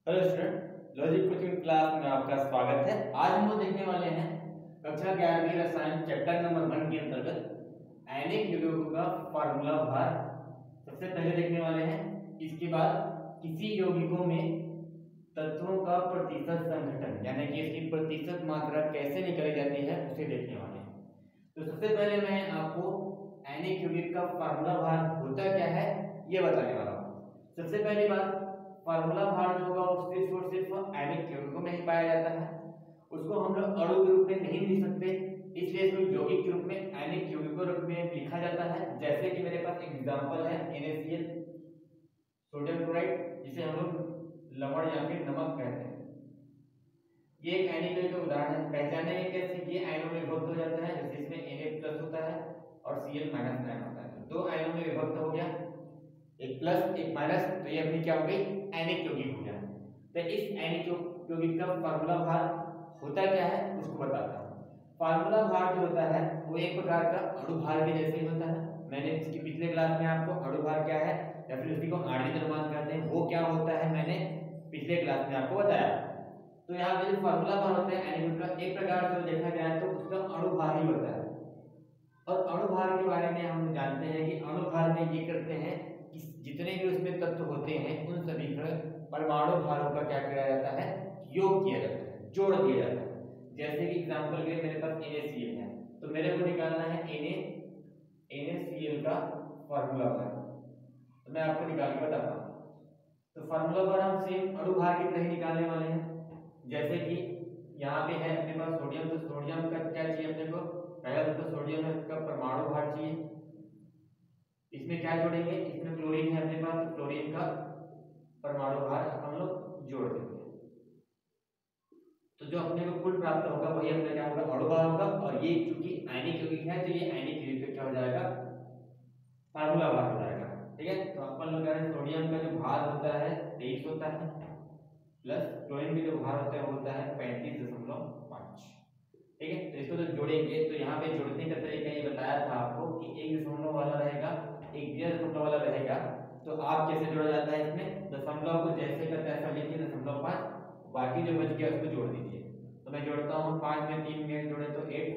Hello student, logic coaching class में आपका स्वागत है। आज हम लोग देखने वाले हैं कक्षा 11वीं रसायन चैप्टर नंबर 1 के अंतर्गत आयनिक यौगिकों का फार्मूला भार सबसे पहले देखने वाले हैं। इसके बाद किसी यौगिकों में तत्वों का प्रतिशत संघटन यानी कि इसकी प्रतिशत मात्रा कैसे निकाली जाती है उसे देखने वाले हैं। तो सबसे पहले मैं आपको आयनिक यौगिक का फार्मूला भार होता क्या है ये बताने वाला हूँ। सबसे पहली बात, फार्मूला भार जो होगा वो सिर्फ आयनिक यौगिकों में ही पाया जाता है। उसको हम लोग अणु के रूप में नहीं लिख सकते, इसलिए इसको यौगिक के रूप में आयनिक यौगिकों के रूप में लिखा जाता है। जैसे कि मेरे पास एग्जांपल है NaCl, सोडियम क्लोराइड, जिसे हम लोग लवण या फिर नमक कहते हैं। ये एक आयनिक यौगिक का उदाहरण है। पहचानेंगे कैसे कि ये आयनों में विभक्त हो जाता है। जैसे इसमें Na+ होता है और Cl- आयन होता है, तो दो आयनों में विभक्त हो गया, एक प्लस एक माइनस, तो ये अपनी क्या हो गई, आयनिक यौगिक हो गया। तो इस आयनिक यौगिक का फार्मूला भार होता क्या है उसको बताता हूँ। फार्मूला भार जो होता है वो एक प्रकार का अणु भार के जैसे ही होता है। मैंने इसके पिछले क्लास में आपको अणु भार क्या है या फिर उसी को आणविक द्रव्यमान कहते हैं वो क्या होता है मैंने पिछले क्लास में आपको बताया। तो यहाँ पे जो फार्मूला भार होता है आयनिक का, एक प्रकार से देखा जाए तो उसका अणु भार ही होता है। और अणु भार के बारे में हम जानते हैं कि अणु भार में ये करते हैं कि जितने भी उसमें तत्व होते हैं उन सभी का परमाणु भारों का क्या किया जाता है, योग किया जाता है, जोड़ दिया जाता है। जैसे कि एग्जांपल के लिए मेरे पास NaCl है, तो मेरे को निकालना है NaCl का फार्मूला भार, तो मैं आपको निकाल के बताता हूँ। तो फार्मूला भार हम सेम अणु भार की तरह ही निकालने वाले हैं। जैसे कि यहाँ पे है अपने पास सोडियम, तो सोडियम का क्या चाहिए अपने को, पहला तो सोडियम है उसका परमाणु भार चाहिए। इसमें क्या जोड़ेंगे, इसमें क्लोरीन है अपने पास, तो क्लोरीन का परमाणु भार हम लोग जोड़ देंगे। तो जो अपने को कुल प्राप्त होगा वही अपना क्या होगा, अणु भार होगा। और ये चूंकि आयनिक यौगिक है तो ये आयनिक यौगिक का क्या हो जाएगा, फार्मूला भार हो जाएगा। ठीक है, तो अपन लोग कह रहे हैं सोडियम का जो भार होता है 23 होता है, प्लस क्लोरीन का जो भार होता है वो होता है 35.5। ठीक है, तो इसको तो जोड़ेंगे, तो यहाँ पे जोड़ने का तरीका ये बताया था आपको कि एक दशमलव वाला रहेगा, एक बिना दशमलव वाला रहेगा। तो आप कैसे जोड़ा जाता है, इसमें दशमलव को जैसे का तैसा लिखिए 0.5, बाकी जो बच गया उसको जोड़ दीजिए। तो मैं जोड़ता हूँ, 5 में 3 गए जोड़े तो 8,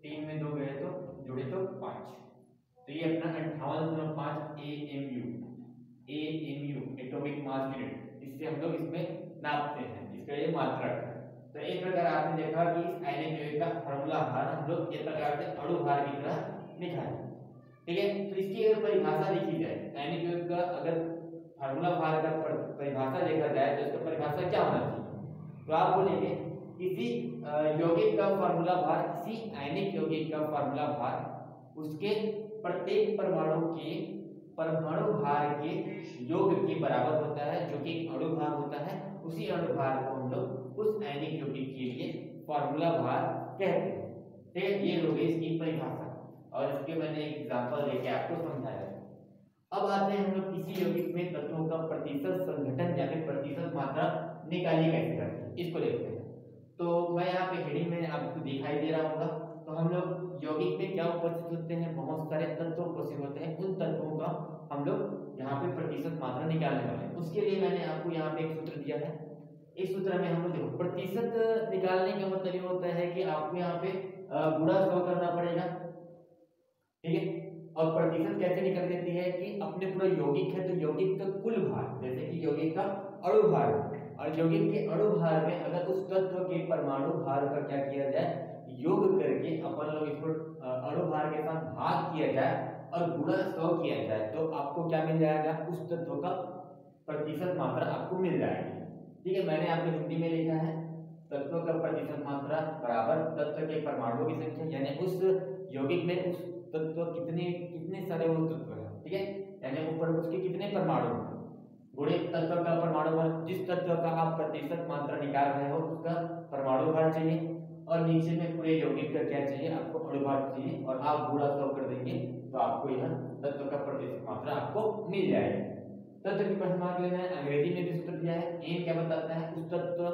3 में 2 गए तो जोड़े तो 5, तो ये अपना 58.5 AMU एटॉमिक मास यूनिट, इससे हम लोग इसमें नापते हैं, इसका ये मात्रक है। तो एक प्रकार आपने देखा कि इस आयनिक यौगिक का फार्मूला भार हम लोग एक प्रकार से अणु भार की तरह लिखा है। ठीक है, तो इसकी अगर परिभाषा लिखी जाए, आयनिक यौगिक का अगर फार्मूला भार का परिभाषा देखा जाए तो इसका परिभाषा क्या होना चाहिए, तो आप बोलेंगे किसी यौगिक का फार्मूला भार, किसी आयनिक यौगिक का फार्मूला भार उसके प्रत्येक परमाणु के परमाणु भार के योग के बराबर होता है, जो कि अणु भार होता है। उसी अणु भार को हम लोग उस आयनिक यौगिक के लिए फार्मूला भार कहते हैं। ठीक है, ये हो गई इसकी परिभाषा, और इसके मैंने एक एग्जांपल लेके आपको समझाया। अब आते हैं हम लोग किसी यौगिक में तत्वों का प्रतिशत संघटन या फिर प्रतिशत मात्रा निकालिए कैसे करते हैं, इसको देखते हैं। तो मैं यहाँ पे हेडिंग में आपको दिखाई दे रहा होगा, तो हम लोग यौगिक में क्या उपस्थित होते हैं, बहुत सारे तत्व उपस्थित होते हैं, उन तत्वों का हम लोग यहाँ पे प्रतिशत मात्रा निकालने वाले हैं। उसके लिए मैंने आपको यहाँ पे एक सूत्र दिया है। इस सूत्र में हम लोग देखो, प्रतिशत निकालने का मतलब ये होता है कि आपको यहाँ पे गुणा 100 करना पड़ेगा। ठीक है, और प्रतिशत कैसे निकल देती है कि अपने पूरा यौगिक है तो यौगिक का कुल भार, जैसे कि यौगिक का अणु भार, और यौगिक के अणु भार में अगर उस तत्व के परमाणु भार का क्या किया जाए, योग करके अपन लोग इसको अणु भार के साथ भाग किया जाए और गुणा 100 किया जाए, तो आपको क्या मिल जाएगा, उस तत्व का प्रतिशत मात्रा आपको मिल जाएगी। ठीक है, मैंने आपको हिंदी में लिखा है, तत्व का प्रतिशत मात्रा बराबर तत्व के परमाणुओं की संख्या, यानी उस यौगिक में उस तत्व कितने कितने सारे वो तत्व है। ठीक है, यानी ऊपर उसके कितने परमाणु हैं, गुणित तत्व का परमाणु भार, जिस तत्व का आप प्रतिशत मात्रा निकाल रहे हो उसका परमाणु भार चाहिए, और नीचे में पूरे यौगिक का क्या चाहिए, आपको अणु भार चाहिए, और आप गुणा 100 कर देंगे तो आपको यह तत्व का प्रतिशत मात्रा आपको मिल जाएगी। तत्व की परिमाण लेना है, अंग्रेजी में भी सूत्र दिया है। एन क्या बताता है, उस तत्व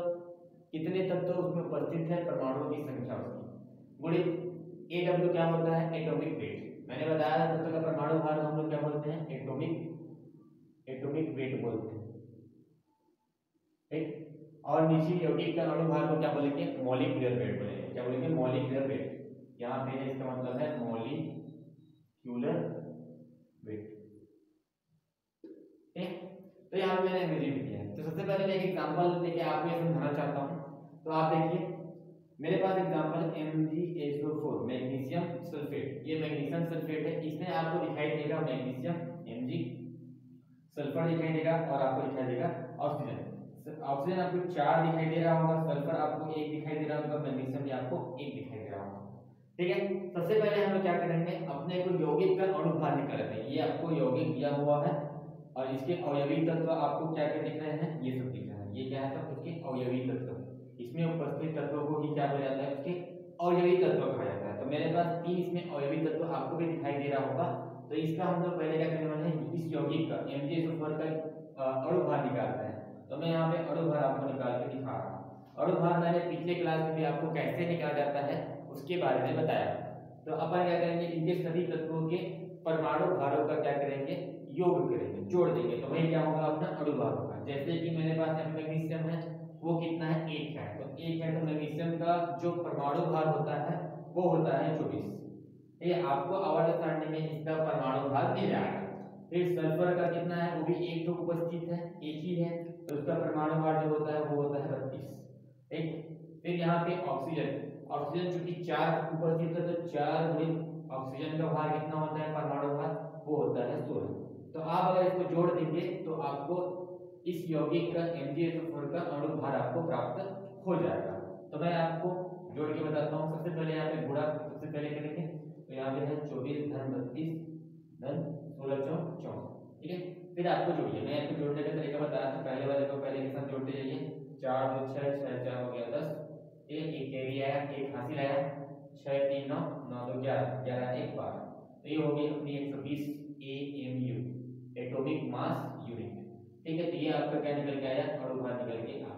कितने तत्व उसमें उपस्थित है, परमाणुओं की संख्या उसकी, गुणित AW क्या होता है, एटॉमिक वेट। मैंने बताया तत्व का परमाणु भार हम लोग क्या बोलते हैं, एटॉमिक वेट बोलते हैं। ठीक, और निश्चित यौगिक का अणु भार को क्या बोलेंगे, मॉलिक्यूलर वेट बोलेंगे। क्या बोलेंगे, मॉलिक्यूलर वेट। यहाँ पे है इसका मतलब है मॉलिक्यूलर वेट। ठीक, तो यहाँ पे मैंने अंग्रेजी में किया है। तो सबसे पहले मैं एक एग्जांपल लेके आपको ये समझाना चाहता हूँ। तो आप देखिए मेरे पास एग्जांपल MgSO4 मैग्नीशियम सल्फेट। ये मैग्नीशियम सल्फेट है, इसमें आपको दिखाई देगा मैग्नीशियम Mg, सल्फर दिखाई देगा और आपको दिखाई देगा ऑक्सीजन। ऑक्सीजन आपको 4 दिखाई दे रहा होगा, सल्फर आपको 1 दिखाई दे रहा होगा, मैग्नीशियम भी आपको 1 दिखाई दे रहा होगा। ठीक है, सबसे पहले हम लोग क्या करेंगे, अपने को यौगिक का अणु भार निकालते हैं। ये आपको यौगिक दिया हुआ है और इसके अवयवी तत्व आपको क्या क्या दिख रहे हैं, ये सब दिख रहे हैं। ये क्या है, सब उसके अवयवी तत्व। इसमें उपस्थित तत्वों को ही क्या बोला जाता है, उसके अवयवी तत्व कहा जाता है। तो मेरे पास 3 इसमें अवयवी तत्व आपको भी दिखाई दे रहा होगा। तो इसका हम लोग पहले क्या करने वाले हैं, इस यौगिक का MgSO4 का अणु भार निकालते हैं। तो मैं यहाँ पे अणु भार आपको निकाल के दिखा रहा हूँ। अणु भार मैंने पिछले क्लास में भी आपको कैसे निकाला जाता है उसके बारे में बताया। तो अपन क्या करेंगे, इनके सभी तत्वों के परमाणु भारों का क्या करेंगे, योग करेंगे, जोड़ देंगे। तो वही क्या होगा, अपना अणु भार होगा। जैसे कि मेरे पास मैग्नीशियम है, वो कितना है, 1 है। तो 1 है, तो मैग्नीशियम का जो परमाणु भार होता है वो होता है 24। ये आपको आवर्त सारणी में इसका परमाणु भार मिल जाएगा। फिर सल्फर का कितना है, वो भी 1 तो उपस्थित है, एक ही है, तो उसका परमाणु भार जो होता है वो होता है 32। ठीक, फिर यहाँ पे ऑक्सीजन, ऑक्सीजन चूंकि 4 उपस्थित है तो 4 गुणित ऑक्सीजन का भार कितना होता है, परमाणु भार, वो होता है 16। तो आप अगर इसको जोड़ देंगे तो आपको इस यौगिक का MgSO4 का अणु भार आपको प्राप्त हो जाएगा। तो मैं आपको जोड़ के बताता हूँ। सबसे पहले यहाँ पे गुणा सबसे पहले करेंगे। तो यहाँ पे है 24 धन 32 धन 16 चौक 64। ठीक है, फिर आपको जोड़िए। मैं आपको जोड़ने का तरीका बताया था, पहले वाले को पहले के साथ जोड़ते जाइए। 4 2 6 6 4 हो गया 10, एक कैरी आया, एक हासिल आया, 6 3 9 9 2 11 11 1 12। तो ये हो गई अपनी 120 AMU, एटॉमिक मास यूनिट। ठीक है, तो ये आपका क्या निकल के आया, अणु भार निकल के आ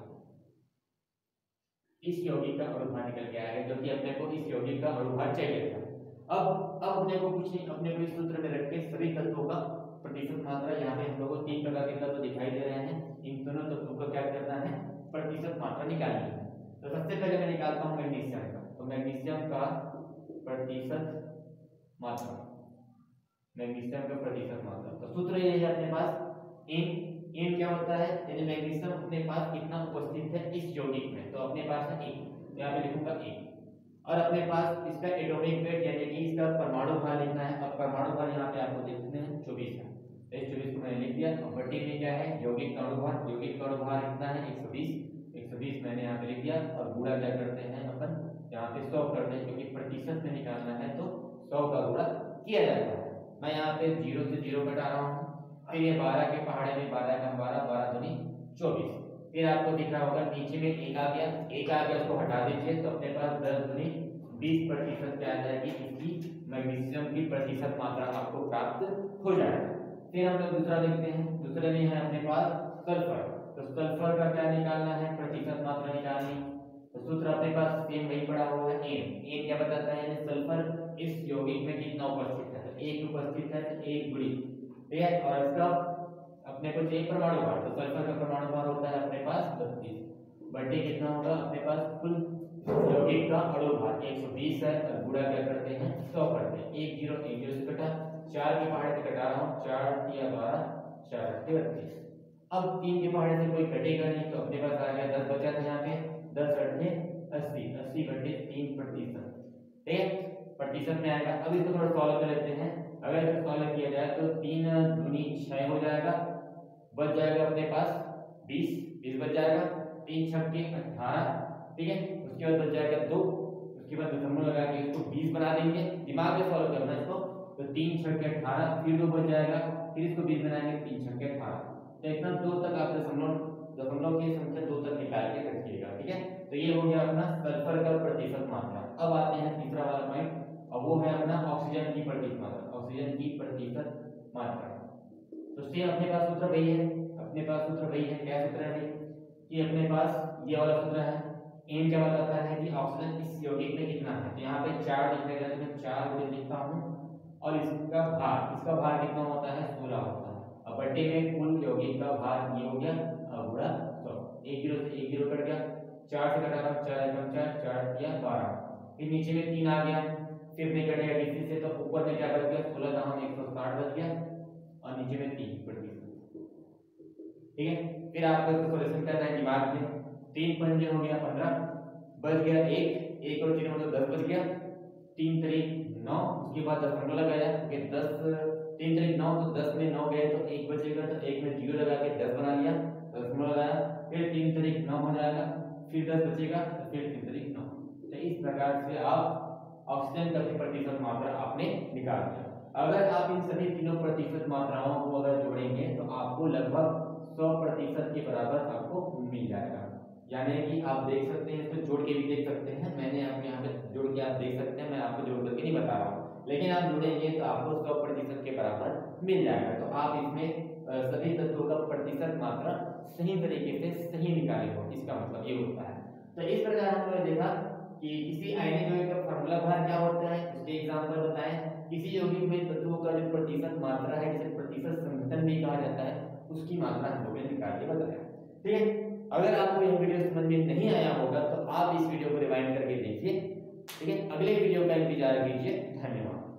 इस यौगिक का अणु भार निकल के आएगा, जो कि अपने को इस यौगिक का अणु भार चाहिए था। अब अपने को कुछ नहीं, अपने को इस सूत्र में रख के सभी तत्वों का प्रतिशत मात्रा, यहाँ पे हम लोगों को 3 प्रकार के तत्व दिखाई दे रहे हैं, इन दोनों तत्वों का क्या करना है, प्रतिशत मात्रा निकालनी है। तो सबसे पहले मैं निकालता हूँ मैग्नीशियम का। तो मैग्नीशियम का प्रतिशत मात्रा, मैग्नीशियम का प्रतिशत मात्रा, तो सूत्र ये है अपने पास, इन क्या होता है, यानी मैग्नीशियम अपने पास कितना उपस्थित है इस यौगिक में, तो अपने पास है 1, तो यहाँ पे लिखूंगा 1। और अपने पास इसका एटॉमिक वेट यानी कि इसका परमाणु भार लिखना है। अब परमाणु भार यहाँ पे आपको देखते हैं 24 है, तो इस 24 को मैंने लिख दिया। और बटी में क्या है, यौगिक का अणु भार, यौगिक का अणु भार कितना है 120 मैंने यहाँ पे लिख दिया। और गुणा क्या करते हैं अपन, यहाँ पे 100 करते हैं, क्योंकि प्रतिशत में निकालना है तो 100 का गुणा किया जाता है। मैं यहाँ पे 0 से 0 घटा रहा हूँ। फिर ये 12 के पहाड़े में 12 कम 12 12 दूनी 24। फिर आपको दिख रहा होगा नीचे में 1 आ गया, 1 आ गया, उसको हटा दीजिए, तो अपने पास 10 दूनी 20% क्या आ जाएगी, इसकी मैग्नीशियम की प्रतिशत मात्रा आपको प्राप्त हो जाएगी। फिर हम लोग दूसरा देखते हैं। दूसरे में है अपने पास सल्फर। तो सल्फर का क्या निकालना है, प्रतिशत मात्रा निकालनी। तो सूत्र अपने पास सेम वही पड़ा हुआ है, एन क्या बताता है, सल्फर इस यौगिक में कितना उपस्थित है, 1 उपस्थित है, 1 गुणित, ठीक है। और इसका अपने को चाहिए परमाणु भार, तो सल्फर का परमाणु भार होता है अपने पास 32 बटे कितना होगा, अपने पास कुल यौगिक का अणु भार 120 है। और गुणा क्या करते हैं, 100 करते हैं। 1 0 1 0 से कटा, 4 के पहाड़े से कटा रहा हूँ, 4 या 12 4 38। अब 3 के पहाड़े से कोई कटेगा नहीं, तो अपने पास आ गया 10 बचा था यहाँ पे, 10 8 80 80 बटे 3%, ठीक है, प्रतिशत में आएगा। अब इसको थोड़ा सॉल्व कर लेते हैं। अगर इसको सॉल्व किया जाए तो 3 दूनी 6 हो जाएगा, बच जाएगा अपने पास 20 बच जाएगा, 3 छक्के 18, ठीक है। उसके बाद बच जाएगा 2, उसके बाद दशमलव लगा के इसको 20 बना देंगे, दिमाग में सॉल्व करना इसको। तो 3 छक्के 18, फिर 2 बच जाएगा, फिर इसको 20 बनाएंगे, 3 छक्के 18। तो इतना 2 तक आप दशमलव की संख्या 2 तक निकाल के रखिएगा, ठीक है। तो ये हो गया अपना सल्फर का प्रतिशत मात्रा। अब आते हैं तीसरा वाला पॉइंट, और वो है अपना ऑक्सीजन की प्रतिशत मात्रा, ऑक्सीजन की प्रतिशत मात्रा। तो सेम अपने पास सूत्र वही है, अपने पास सूत्र वही है। क्या सूत्र है कि अपने पास ये वाला सूत्र है, एन क्या बताता है कि ऑक्सीजन इस यौगिक में कितना है। तो यहाँ पे 4 लिखा गया, तो मैं 4 गुणित लिखता हूँ, और इसका भार कितना होता है, 16 होता है। अब बटे में कुल यौगिक का भार ये हो गया, गुणा 100। एक जीरो से एक जीरो कट गया, 4 से कटा रहा हूँ, 4 एकम 4, 4 किया 12, फिर नीचे में 3 आ गया, फिर नहीं कटेगा किसी से, तो ऊपर में क्या बच गया 16 का हम 160 बच गया और नीचे में 3 25। ठीक है, फिर आपको इसका सॉल्यूशन करना है दिमाग में। 3 पंजे हो गया 15, बच गया 1, 1 और 0 मतलब 10 बच गया, 3 तरीक 9, उसके बाद 10 फॉर्मूला लगाया कि 10 3 तरीक 9, तो 10 में 9 गए तो 1 बचेगा, तो 1 में 0 लगा के 10 बना लिया, 10 फॉर्मूला लगाया, फिर 3 तरीक 9 हो जाएगा, फिर 10 बचेगा, तो फिर 3 तरीक 9। तो इस प्रकार से आप ऑक्सीजन का प्रतिशत मात्रा आपने निकाल दिया। अगर आप इन सभी तीनों प्रतिशत मात्राओं को अगर जोड़ेंगे तो आपको लगभग 100% के बराबर आपको मिल जाएगा। यानी कि आप देख सकते हैं, इसको जोड़ के भी देख सकते हैं, मैंने आपके यहाँ पे जोड़ के आप देख सकते हैं, मैं आपको जोड़ करके नहीं बता रहा हूँ, लेकिन आप जोड़ेंगे तो आपको 100% के बराबर मिल जाएगा। तो आप इसमें सभी तत्वों का प्रतिशत मात्रा सही तरीके से सही निकाले हो, इसका मतलब ये होता है। तो इस प्रकार हमने देखा कि किसी आयनिक यौगिक का फार्मूला भार क्या होता है, उसके एग्जांपल बताएं। किसी यौगिक में तत्वों का जो प्रतिशत मात्रा है, जिसे प्रतिशत संघटन भी कहा जाता है, उसकी मात्रा हम लोगों ने निकाल के बताया। ठीक है, अगर आपको यह वीडियो समझ में नहीं आया होगा तो आप इस वीडियो को रिवाइंड करके देखिए। ठीक है, अगले वीडियो का इंतजार कीजिए। धन्यवाद।